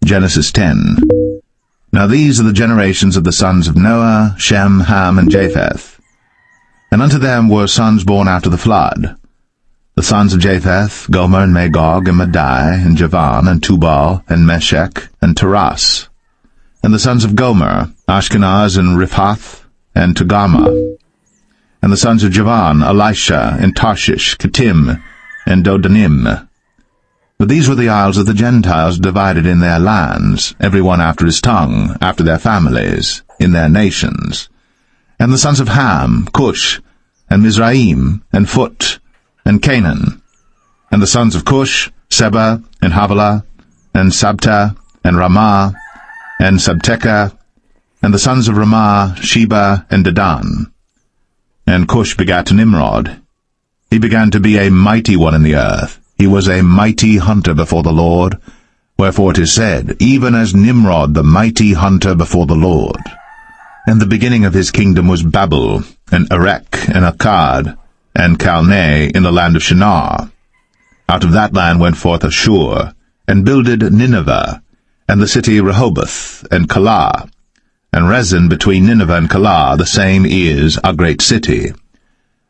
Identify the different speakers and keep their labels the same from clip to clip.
Speaker 1: Genesis 10. Now these are the generations of the sons of Noah, Shem, Ham, and Japheth. And unto them were sons born after the flood. The sons of Japheth, Gomer, and Magog, and Madai, and Javan, and Tubal, and Meshech, and Taras. And the sons of Gomer, Ashkenaz, and Riphath, and Togarmah. And the sons of Javan, Elisha, and Tarshish, Kittim, and Dodanim. But these were the isles of the Gentiles divided in their lands, every one after his tongue, after their families, in their nations. And the sons of Ham, Cush, and Mizraim, and Phut, and Canaan. And the sons of Cush, Seba, and Havilah, and Sabta, and Ramah, and Sabteca. And the sons of Ramah, Sheba, and Dedan. And Cush begat Nimrod. He began to be a mighty one in the earth. He was a mighty hunter before the Lord. Wherefore it is said, even as Nimrod the mighty hunter before the Lord. And the beginning of his kingdom was Babel, and Erech, and Akkad, and Calneh in the land of Shinar. Out of that land went forth Ashur, and builded Nineveh, and the city Rehoboth, and Calah. And Rezin between Nineveh and Calah, the same is a great city.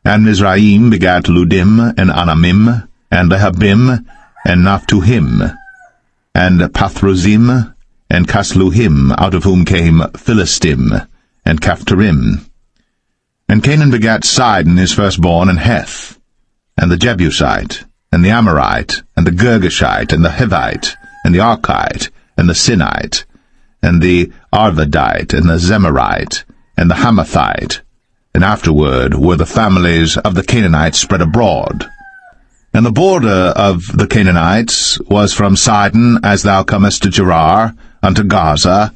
Speaker 1: And Mizraim begat Ludim, and Anamim, and Lehabim, and Naphtuhim, and Pathrozim, and Casluhim, out of whom came Philistim, and Caphtorim. And Canaan begat Sidon his firstborn, and Heth, and the Jebusite, and the Amorite, and the Girgashite, and the Hivite, and the Archite, and the Sinite, and the Arvadite, and the Zemarite, and the Hamathite. And afterward were the families of the Canaanites spread abroad. And the border of the Canaanites was from Sidon, as thou comest to Gerar, unto Gaza,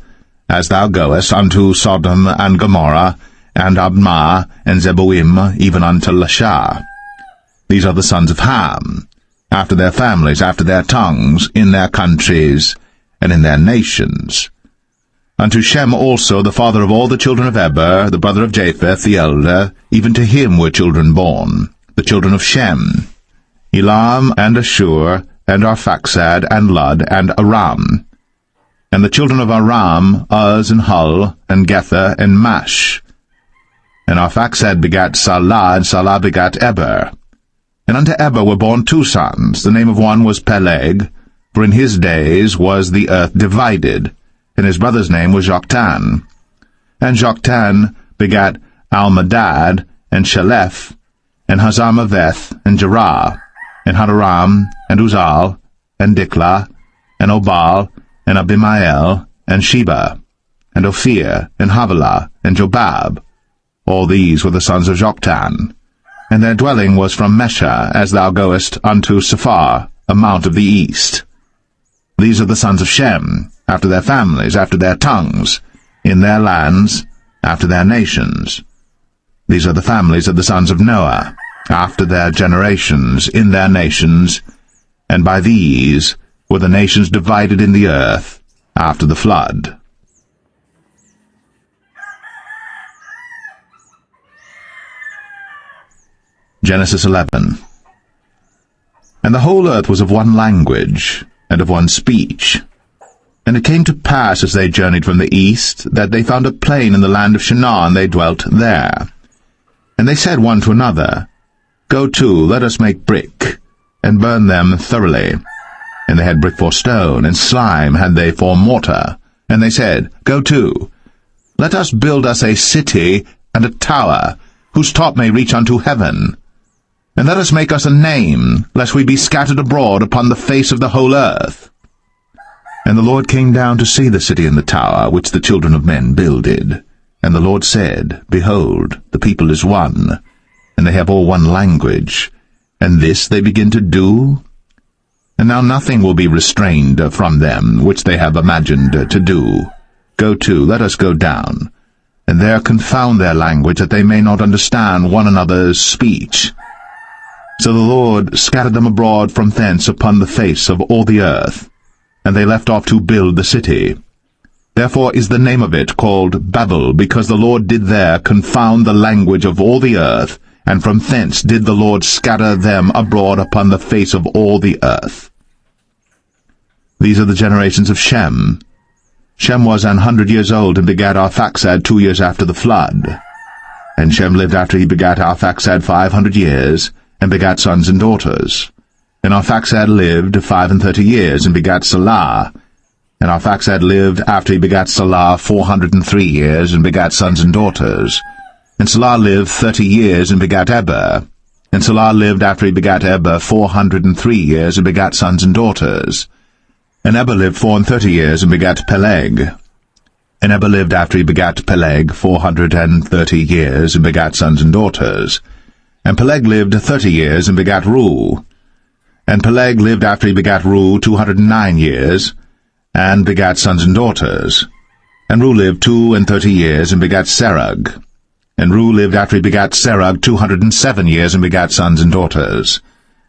Speaker 1: as thou goest unto Sodom and Gomorrah, and Admah, and Zeboim, even unto Lasha. These are the sons of Ham, after their families, after their tongues, in their countries, and in their nations. Unto Shem also, the father of all the children of Eber, the brother of Japheth, the elder, even to him were children born, the children of Shem, Elam, and Ashur, and Arphaxad, and Lud, and Aram. And the children of Aram, Uz, and Hul, and Gether, and Mash. And Arphaxad begat Salah, and Salah begat Eber. And unto Eber were born two sons. The name of one was Peleg, for in his days was the earth divided, and his brother's name was Joktan. And Joktan begat Almadad, and Shalef, and Hazarmaveth, and Jerah, and Hadaram, and Uzal, and Diklah, and Obal, and Abimael, and Sheba, and Ophir, and Havilah, and Jobab. All these were the sons of Joktan. And their dwelling was from Mesha, as thou goest unto Sephar, a mount of the east. These are the sons of Shem, after their families, after their tongues, in their lands, after their nations. These are the families of the sons of Noah, after their generations, in their nations, and by these were the nations divided in the earth after the flood. Genesis 11. And the whole earth was of one language, and of one speech. And it came to pass, as they journeyed from the east, that they found a plain in the land of Shinar, and they dwelt there. And they said one to another, Go to, let us make brick, and burn them thoroughly. And they had brick for stone, and slime had they for mortar. And they said, Go to, let us build us a city and a tower, whose top may reach unto heaven. And let us make us a name, lest we be scattered abroad upon the face of the whole earth. And the Lord came down to see the city and the tower, which the children of men builded. And the Lord said, Behold, the people is one, and they have all one language, and this they begin to do? And now nothing will be restrained from them, which they have imagined to do. Go to, let us go down, and there confound their language, that they may not understand one another's speech. So the Lord scattered them abroad from thence upon the face of all the earth, and they left off to build the city. Therefore is the name of it called Babel, because the Lord did there confound the language of all the earth, and from thence did the Lord scatter them abroad upon the face of all the earth. These are the generations of Shem. Shem was 100 years old and begat Arphaxad 2 years after the flood. And Shem lived after he begat Arphaxad 500 years, and begat sons and daughters. And Arphaxad lived 35 years, and begat Salah. And Arphaxad lived after he begat Salah 403 years, and begat sons and daughters. And Salah lived 30 years, and begat Eber. And Salah lived after he begat Eber 403 years, and begat sons and daughters. And Eber lived 34 years, and begat Peleg. And Eber lived after he begat Peleg 430 years, and begat sons and daughters. And Peleg lived 30 years, and begat Reu. And Peleg lived after he begat Reu 209 years, and begat sons and daughters. And Reu lived 32 years, and begat Serug. And Reu lived after he begat Serug 207 years, and begat sons and daughters.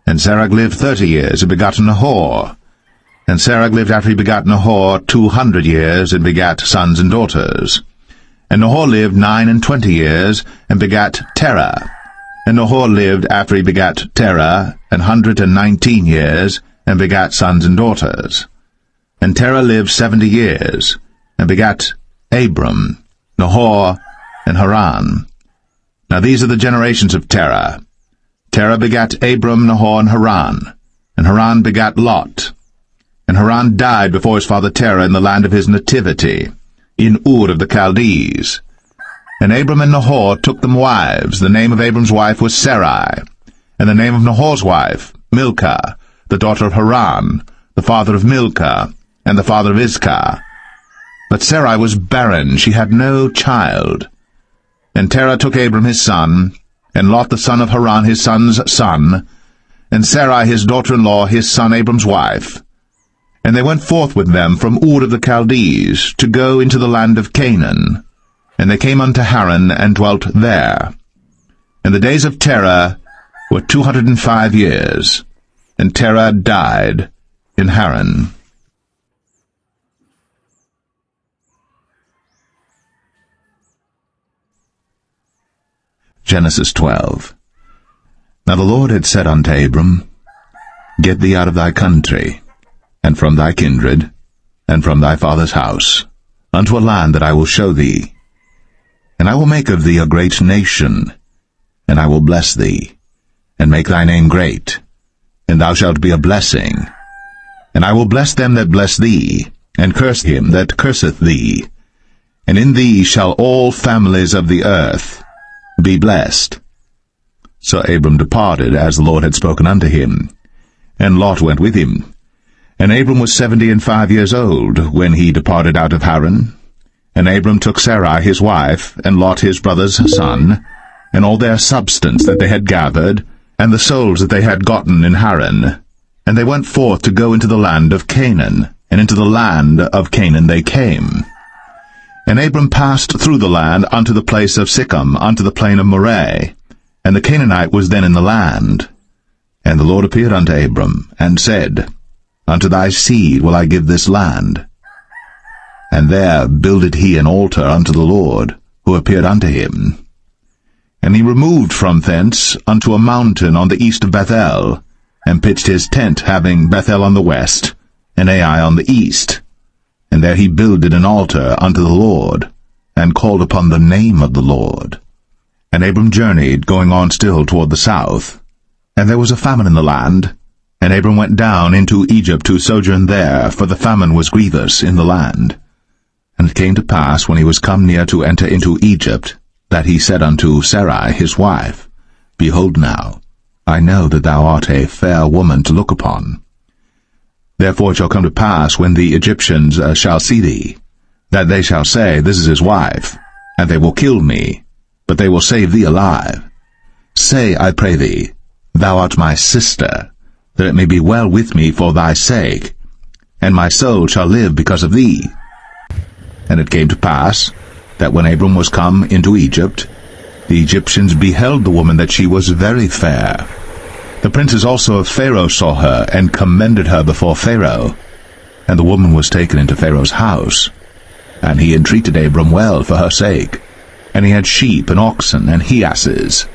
Speaker 1: And Serug lived 30 years, and begat Nahor. And Serug lived after he begat Nahor 200 years, and begat sons and daughters. And Nahor lived 29 years, and begat Terah. And Nahor lived after he begat Terah 119 years, and begat sons and daughters. And Terah lived 70 years, and begat Abram, Nahor, and Haran. Now these are the generations of Terah. Terah begat Abram, Nahor, and Haran. And Haran begat Lot. And Haran died before his father Terah in the land of his nativity, in Ur of the Chaldees. And Abram and Nahor took them wives. The name of Abram's wife was Sarai, and the name of Nahor's wife, Milcah, the daughter of Haran, the father of Milcah, and the father of Iscah. But Sarai was barren, she had no child. And Terah took Abram his son, and Lot the son of Haran his son's son, and Sarai his daughter-in-law his son Abram's wife. And they went forth with them from Ur of the Chaldees, to go into the land of Canaan. And they came unto Haran, and dwelt there. And the days of Terah were 205 years, and Terah died in Haran. Genesis 12. Now the Lord had said unto Abram, Get thee out of thy country, and from thy kindred, and from thy father's house, unto a land that I will show thee. And I will make of thee a great nation, and I will bless thee, and make thy name great, and thou shalt be a blessing. And I will bless them that bless thee, and curse him that curseth thee. And in thee shall all families of the earth be blessed. So Abram departed, as the Lord had spoken unto him, and Lot went with him. And Abram was 75 years old when he departed out of Haran. And Abram took Sarai his wife, and Lot his brother's son, and all their substance that they had gathered, and the souls that they had gotten in Haran. And they went forth to go into the land of Canaan, and into the land of Canaan they came. And Abram passed through the land unto the place of Sichem, unto the plain of Moreh, and the Canaanite was then in the land. And the Lord appeared unto Abram, and said, Unto thy seed will I give this land. And there builded he an altar unto the Lord, who appeared unto him. And he removed from thence unto a mountain on the east of Bethel, and pitched his tent, having Bethel on the west, and Ai on the east. And there he builded an altar unto the Lord, and called upon the name of the Lord. And Abram journeyed, going on still toward the south. And there was a famine in the land, and Abram went down into Egypt to sojourn there, for the famine was grievous in the land. And it came to pass, when he was come near to enter into Egypt, that he said unto Sarai his wife, Behold now, I know that thou art a fair woman to look upon. Therefore it shall come to pass, when the Egyptians shall see thee, that they shall say, This is his wife, and they will kill me, but they will save thee alive. Say, I pray thee, Thou art my sister, that it may be well with me for thy sake, and my soul shall live because of thee. And it came to pass, that when Abram was come into Egypt, the Egyptians beheld the woman that she was very fair. The princes also of Pharaoh saw her, and commended her before Pharaoh. And the woman was taken into Pharaoh's house. And he entreated Abram well for her sake. And he had sheep, and oxen, and he-asses,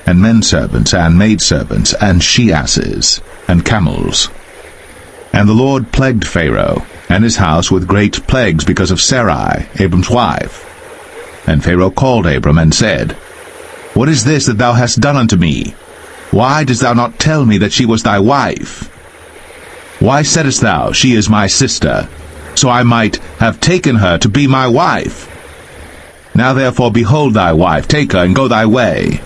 Speaker 1: and men-servants, and maidservants, and she-asses, and camels. And the Lord plagued Pharaoh and his house with great plagues because of Sarai, Abram's wife. And Pharaoh called Abram and said, What is this that thou hast done unto me? Why didst thou not tell me that she was thy wife? Why saidst thou, She is my sister, so I might have taken her to be my wife? Now therefore behold thy wife, take her, and go thy way.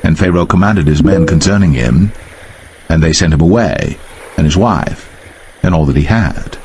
Speaker 1: And Pharaoh commanded his men concerning him, and they sent him away, and his wife, and all that he had.